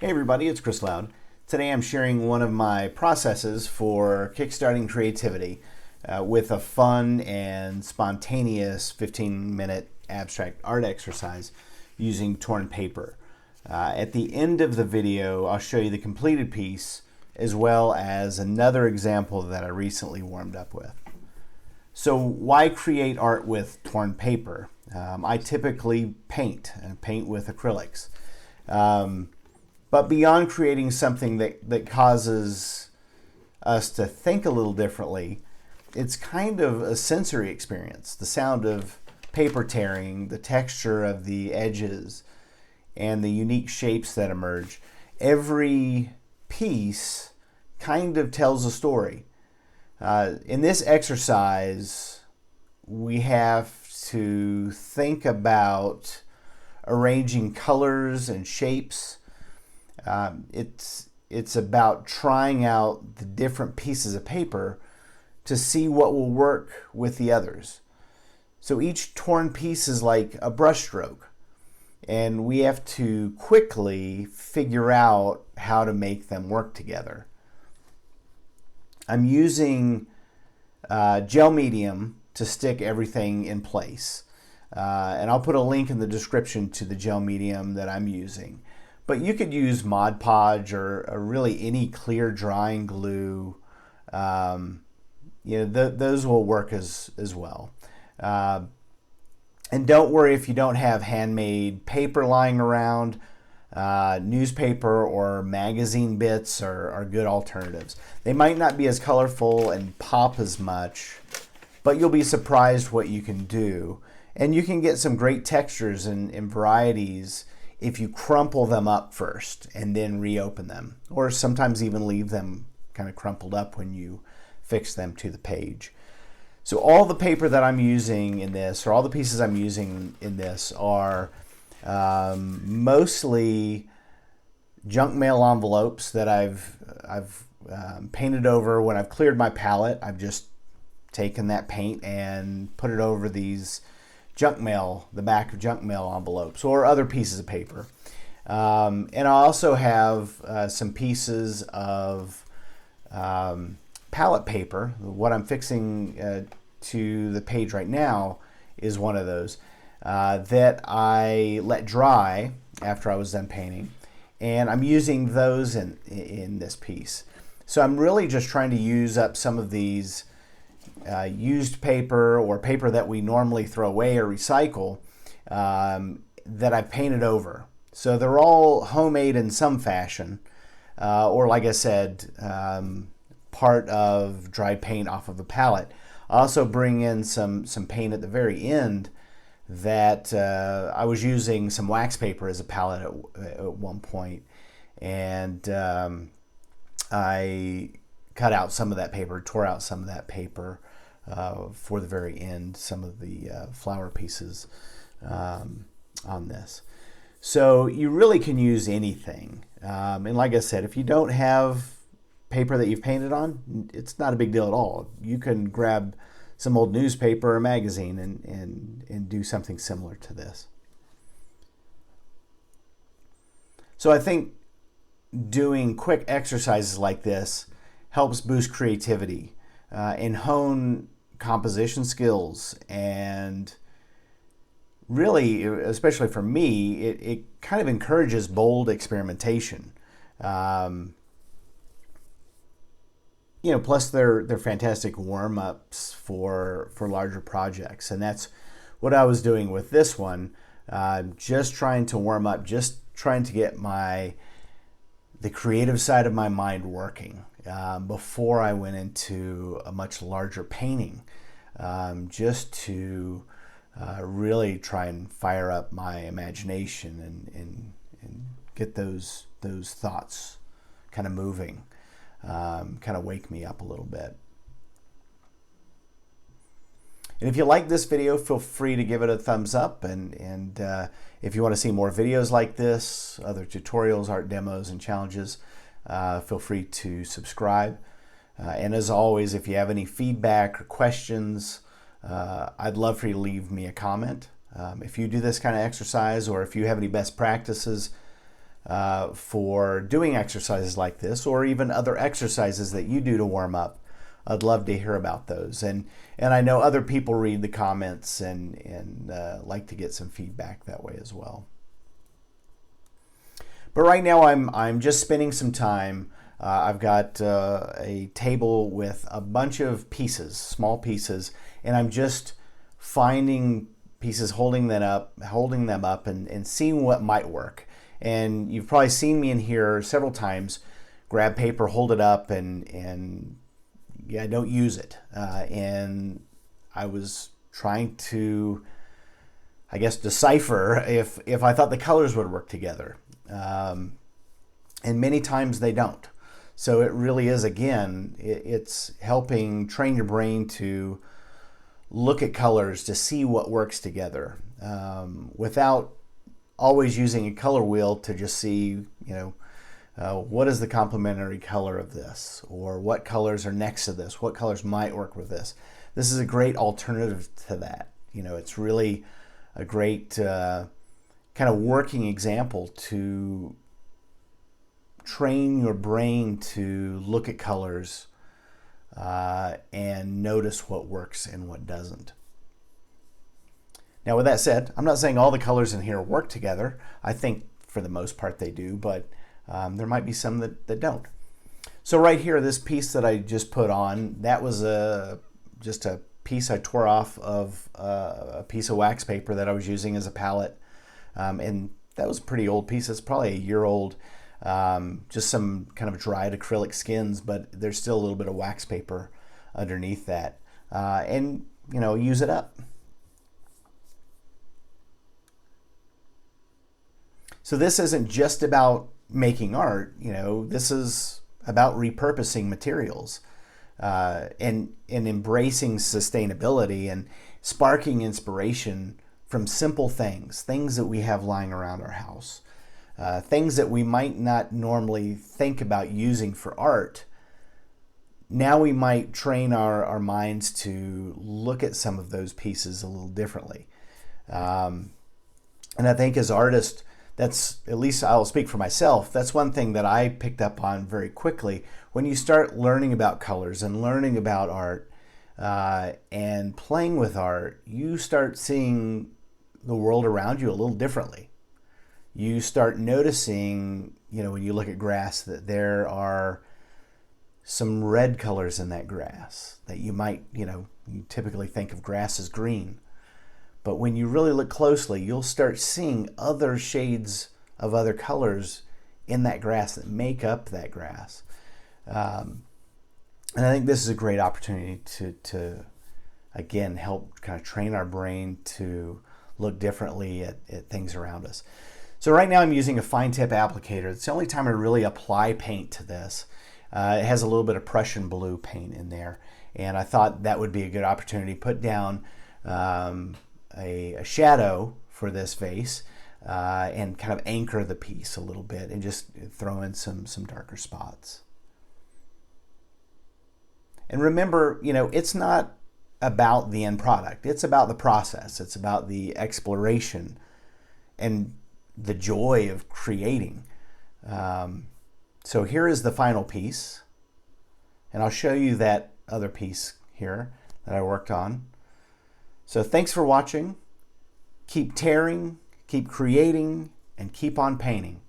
Hey everybody, it's Chris Loud. Today I'm sharing one of my processes for kickstarting creativity with a fun and spontaneous 15-minute abstract art exercise using torn paper. At the end of the video, I'll show you the completed piece as well as another example that I recently warmed up with. So why create art with torn paper? I typically paint with acrylics. But beyond creating something that causes us to think a little differently, it's kind of a sensory experience. The sound of paper tearing, the texture of the edges, and the unique shapes that emerge. Every piece kind of tells a story. In this exercise, we have to think about arranging colors and shapes. It's about trying out the different pieces of paper to see what will work with the others. So each torn piece is like a brushstroke, and we have to quickly figure out how to make them work together. I'm using gel medium to stick everything in place, and I'll put a link in the description to the gel medium that I'm using. But you could use Mod Podge or really any clear drying glue. Those will work as well. And don't worry if you don't have handmade paper lying around. Newspaper or magazine bits are good alternatives. They might not be as colorful and pop as much, but you'll be surprised what you can do. And you can get some great textures and varieties if you crumple them up first and then reopen them, or sometimes even leave them kind of crumpled up when you fix them to the page. So all the paper that I'm using in this, or all the pieces I'm using in this, are mostly junk mail envelopes that I've painted over. When I've cleared my palette, I've just taken that paint and put it over these junk mail, the back of junk mail envelopes or other pieces of paper. And I also have some pieces of palette paper. What I'm fixing to the page right now is one of those that I let dry after I was done painting. And I'm using those in this piece. So I'm really just trying to use up some of these used paper or paper that we normally throw away or recycle that I've painted over. So they're all homemade in some fashion, or like I said, part of dried paint off of a palette. I also bring in some paint at the very end that I was using some wax paper as a palette at one point, and I cut out some of that paper, tore out some of that paper for the very end, some of the flower pieces on this. So you really can use anything. And like I said, if you don't have paper that you've painted on, it's not a big deal at all. You can grab some old newspaper or magazine and do something similar to this. So I think doing quick exercises like this helps boost creativity and hone composition skills, and really, especially for me, it kind of encourages bold experimentation. Plus they're fantastic warm-ups for larger projects, and that's what I was doing with this one. Just trying to warm up, just trying to get the creative side of my mind working before I went into a much larger painting, just to really try and fire up my imagination and get those thoughts kind of moving, kind of wake me up a little bit. And if you like this video, feel free to give it a thumbs up, and if you want to see more videos like this, other tutorials, art demos, and challenges, feel free to subscribe. And as always, if you have any feedback or questions, I'd love for you to leave me a comment. If you do this kind of exercise, or if you have any best practices, for doing exercises like this, or even other exercises that you do to warm up. I'd love to hear about those. And I know other people read the comments and like to get some feedback that way as well. But right now I'm just spending some time. I've got a table with a bunch of pieces, small pieces, and I'm just finding pieces, holding them up and seeing what might work. And you've probably seen me in here several times grab paper, hold it up, and yeah, don't use it. And I was trying to, I guess, decipher if I thought the colors would work together. And many times they don't. So it really is, again, it's helping train your brain to look at colors to see what works together, without always using a color wheel to just see, what is the complementary color of this, or what colors are next to this, what colors might work with this. This is a great alternative to that. It's really a great kind of working example to train your brain to look at colors and notice what works and what doesn't. Now, with that said, I'm not saying all the colors in here work together. I think for the most part they do, but there might be some that don't. So right here, this piece that I just put on, that was just a piece I tore off of a piece of wax paper that I was using as a palette. And that was a pretty old piece. It's probably a year old. Just some kind of dried acrylic skins, but there's still a little bit of wax paper underneath that. And, use it up. So this isn't just about making art, this is about repurposing materials and embracing sustainability and sparking inspiration from simple things that we have lying around our house. Things that we might not normally think about using for art. Now we might train our minds to look at some of those pieces a little differently. And I think as artists, that's, at least I'll speak for myself, that's one thing that I picked up on very quickly. When you start learning about colors and learning about art and playing with art, you start seeing the world around you a little differently. You start noticing, when you look at grass, that there are some red colors in that grass that you might, you typically think of grass as green. But when you really look closely, you'll start seeing other shades of other colors in that grass that make up that grass. And I think this is a great opportunity to again, help kind of train our brain to look differently at things around us. So right now I'm using a fine tip applicator. It's the only time I really apply paint to this. It has a little bit of Prussian blue paint in there. And I thought that would be a good opportunity to put down a shadow for this vase and kind of anchor the piece a little bit and just throw in some darker spots. And remember, it's not about the end product. It's about the process. It's about the exploration and the joy of creating. So here is the final piece. And I'll show you that other piece here that I worked on. So thanks for watching. Keep tearing, keep creating, and keep on painting.